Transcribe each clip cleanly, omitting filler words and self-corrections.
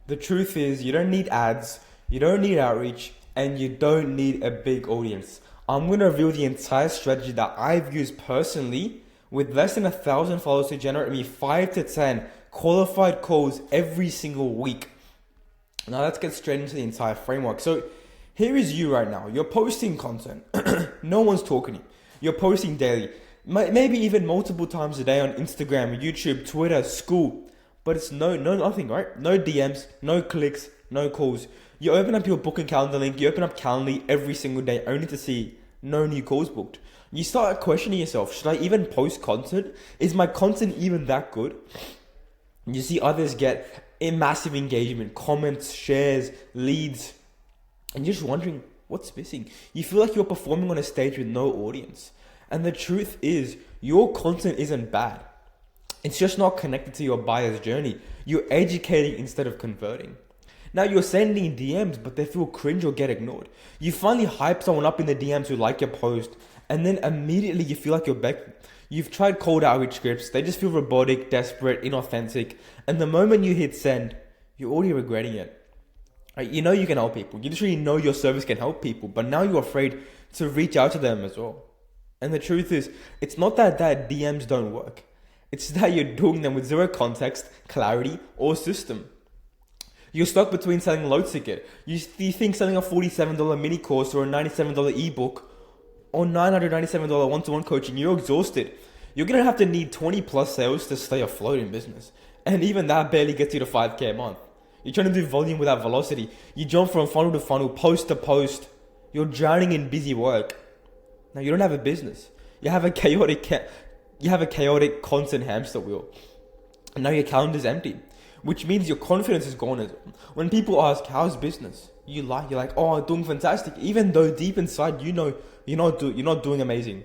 The truth is, you don't need ads, you don't need outreach, and you don't need a big audience. I'm going to reveal the entire strategy that I've used personally with less than 1,000 followers to generate me 5 to 10 qualified calls every single week. Now let's get straight into the entire framework. So here is you right now. You're posting content. No one's talking to you. You're posting daily, maybe even multiple times a day on Instagram, YouTube, Twitter, school. But it's nothing, right? No DMs, no clicks, no calls. You open up your booking calendar link, you open up Calendly every single day only to see no new calls booked. You start questioning yourself, should I even post content? Is my content even that good? You see others get a massive engagement, comments, shares, leads, and you're just wondering, what's missing? You feel like you're performing on a stage with no audience. And the truth is, your content isn't bad. It's just not connected to your buyer's journey. You're educating instead of converting. Now you're sending DMs, but they feel cringe or get ignored. You finally hype someone up in the DMs who like your post, and then immediately you feel like you're begging. You've tried cold outreach scripts, they just feel robotic, desperate, inauthentic, and the moment you hit send, you're already regretting it. You know you can help people, you literally know your service can help people, but now you're afraid to reach out to them as well. And the truth is, it's not that DMs don't work. It's that you're doing them with zero context, clarity, or system. You're stuck between selling a low ticket. You think selling a $47 mini course or a $97 ebook or $997 one-to-one coaching, you're exhausted. You're going to have to need 20 plus sales to stay afloat in business. And even that barely gets you to 5K a month. You're trying to do volume without velocity. You jump from funnel to funnel, post to post. You're drowning in busy work. Now you don't have a business. You have a chaotic content hamster wheel. And now your calendar's empty. Which means your confidence is gone as well. When people ask, how's business? You're like, oh, I'm doing fantastic. Even though deep inside, you know, you're not doing amazing.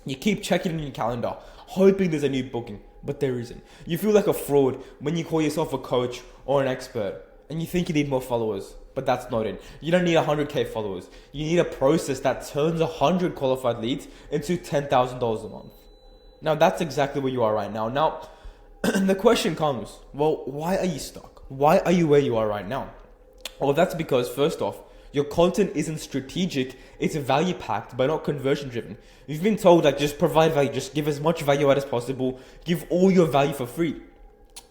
You keep checking in your calendar, hoping there's a new booking, but there isn't. You feel like a fraud when you call yourself a coach or an expert, and you think you need more followers, but that's not it. You don't need 100K followers. You need a process that turns 100 qualified leads into $10,000 a month. Now, that's exactly where you are right now. Now, the question comes, well, why are you stuck? Why are you where you are right now? Well, that's because, first off, your content isn't strategic, it's value packed, but not conversion driven. You've been told that just provide value, just give as much value out as possible, give all your value for free.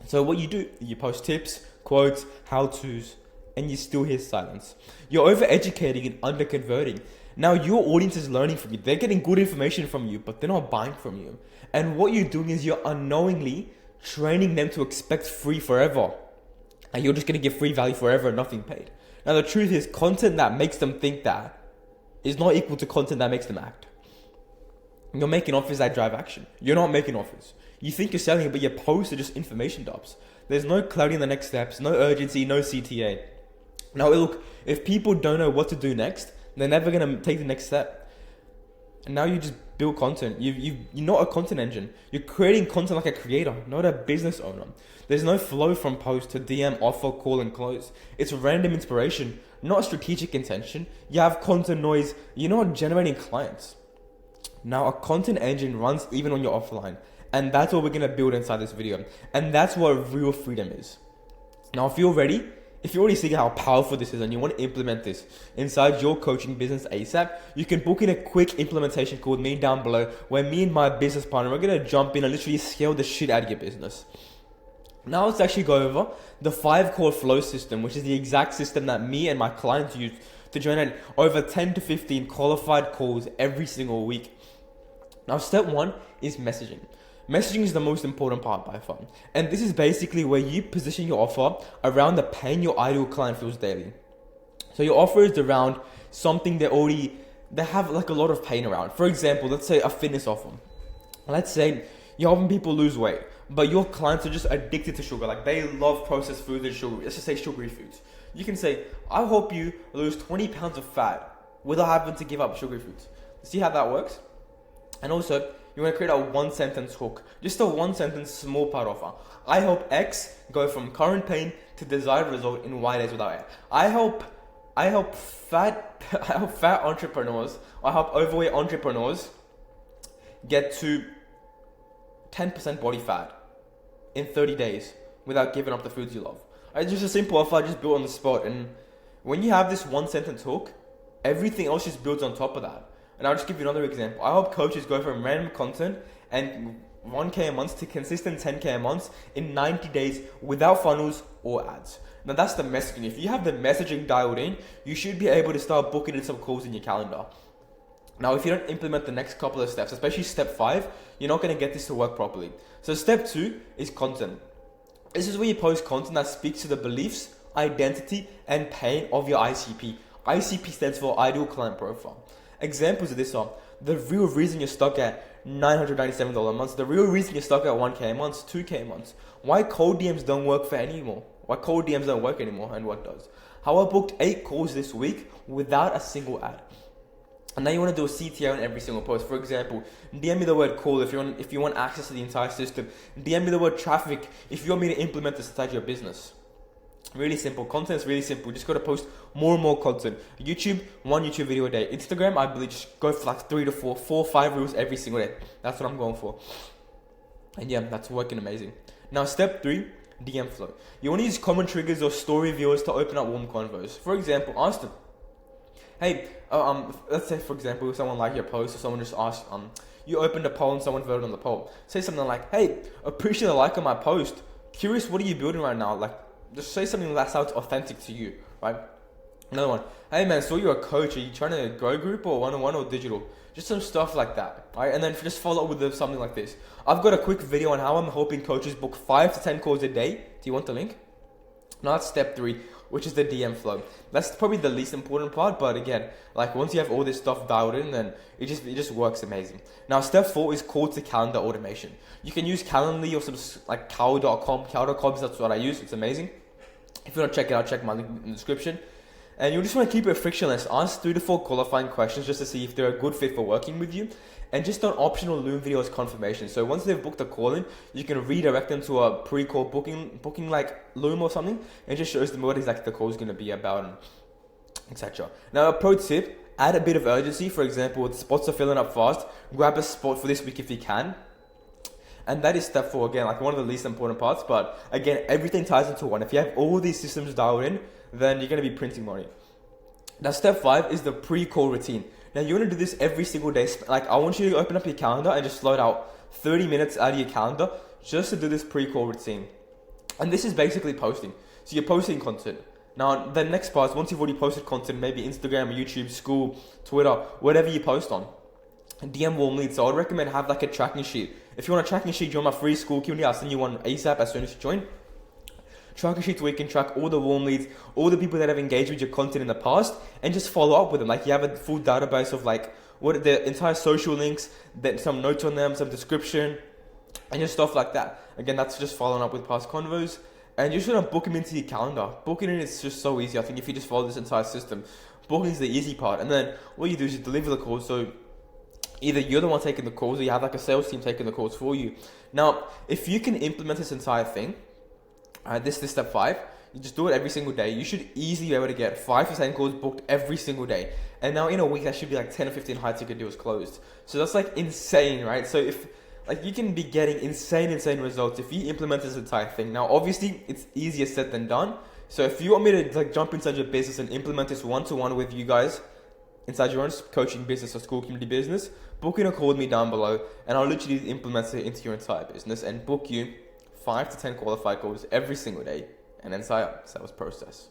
So what you do, you post tips, quotes, how-tos, and you still hear silence. You're over-educating and under-converting. Now your audience is learning from you. They're getting good information from you, but they're not buying from you. And what you're doing is you're unknowingly training them to expect free forever. And you're just going to give free value forever and nothing paid. Now the truth is, content that makes them think that is not equal to content that makes them act. You're making offers that drive action. You're not making offers. You think you're selling it, but your posts are just information dumps. There's no clarity in the next steps, no urgency, no CTA. Now look, if people don't know what to do next, they're never going to take the next step. And now you just build content. You're not a content engine. You're creating content like a creator, not a business owner. There's no flow from post to DM, offer, call, and close. It's random inspiration, not strategic intention. You have content noise. You're not generating clients. Now, a content engine runs even on your offline. And that's what we're going to build inside this video. And that's what real freedom is. Now, if you're ready, if you're already seeing how powerful this is and you want to implement this inside your coaching business ASAP, you can book in a quick implementation call with me down below, where me and my business partner are going to jump in and literally scale the shit out of your business. Now let's actually go over the 5-core flow system, which is the exact system that me and my clients use to generate over 10 to 15 qualified calls every single week. Now step 1 is messaging. Messaging is the most important part by far. And this is basically where you position your offer around the pain your ideal client feels daily. So your offer is around something they have like a lot of pain around. For example, let's say a fitness offer. Let's say you're helping people lose weight, but your clients are just addicted to sugar. Like they love processed foods and sugar. Let's just say sugary foods. You can say, I'll help you lose 20 pounds of fat without having to give up sugary foods. See how that works? And also, you want to create a 1-sentence hook. Just a 1-sentence small part offer. I help X go from current pain to desired result in Y days without it. I help fat entrepreneurs. I help overweight entrepreneurs get to 10% body fat in 30 days without giving up the foods you love. It's just a simple offer I just built on the spot. And when you have this one sentence hook, everything else just builds on top of that. And I'll just give you another example. I help coaches go from random content and 1K a month to consistent 10K a month in 90 days without funnels or ads. Now that's the messaging. If you have the messaging dialed in, you should be able to start booking in some calls in your calendar. Now, if you don't implement the next couple of steps, especially step 5, you're not going to get this to work properly. So step 2 is content. This is where you post content that speaks to the beliefs, identity, and pain of your ICP. ICP stands for Ideal Client Profile. Examples of this are the real reason you're stuck at $997 a month, the real reason you're stuck at 1K a month, 2K a month, why cold DMs don't work for anymore, why cold DMs don't work anymore, and what does. How I booked 8 calls this week without a single ad. And now you want to do a CTO on every single post. For example, DM me the word call if you want access to the entire system. DM me the word traffic if you want me to implement this inside your business. Really simple. Content is really simple. Just got to post more and more content. YouTube, 1 YouTube video a day. Instagram, I believe just go for like 3 to 4, 5 reels every single day. That's what I'm going for. And yeah, that's working amazing. Now step 3, DM flow. You want to use common triggers or story viewers to open up warm convos. For example, ask them, hey, let's say for example, someone liked your post or someone just asked, you opened a poll and someone voted on the poll. Say something like, hey, appreciate the like on my post. Curious, what are you building right now? Like, just say something that sounds authentic to you, right? Another one, hey man, so you're a coach. Are you trying to grow group or one-on-one or digital? Just some stuff like that, right? And then just follow up with something like this. I've got a quick video on how I'm helping coaches book 5 to 10 calls a day. Do you want the link? Now that's step 3, which is the DM flow. That's probably the least important part, but again, like once you have all this stuff dialed in, then it just works amazing. Now step 4 is call to calendar automation. You can use Calendly or some like cow.com. Cow.com, that's what I use. It's amazing. If you want to check it out, check my link in the description. And you just want to keep it frictionless. Ask 3 to 4 qualifying questions just to see if they're a good fit for working with you. And just on optional Loom video as confirmation. So once they've booked a call in, you can redirect them to a pre-call booking like Loom or something. And it just shows them what exactly the call is going to be about, and etc. Now a pro tip, add a bit of urgency. For example, if the spots are filling up fast, grab a spot for this week if you can. And that is step 4, again, like one of the least important parts. But again, everything ties into one. If you have all these systems dialed in, then you're going to be printing money. Now step 5 is the pre-call routine. Now you want to do this every single day. Like I want you to open up your calendar and just slot out 30 minutes out of your calendar just to do this pre-call routine. And this is basically posting. So you're posting content. Now the next part is once you've already posted content, maybe Instagram, YouTube, school, Twitter, whatever you post on, DM warm leads. So I'd recommend have like a tracking sheet. If you want a tracking sheet, join my free school community. I'll send you one ASAP as soon as you join. Tracking sheets where you can track all the warm leads, all the people that have engaged with your content in the past, and just follow up with them. Like you have a full database of like what the entire social links, then some notes on them, some description, and just stuff like that. Again, that's just following up with past convos. And you just want to book them into your calendar. Booking in is just so easy. I think if you just follow this entire system, booking is the easy part. And then what you do is you deliver the calls. So either you're the one taking the calls or you have like a sales team taking the calls for you. Now, if you can implement this entire thing, this is step 5. You just do it every single day. You should easily be able to get 5 to 10 calls booked every single day. And now in a week, that should be like 10 or 15 high ticket deals closed. So that's like insane, right? So if like you can be getting insane results if you implement this entire thing. Now, obviously, it's easier said than done. So if you want me to like jump inside your business and implement this one-to-one with you guys inside your own coaching business or school community business, book in a call with me down below, and I'll literally implement it into your entire business and book you 5 to 10 qualified calls every single day, and entire sales process.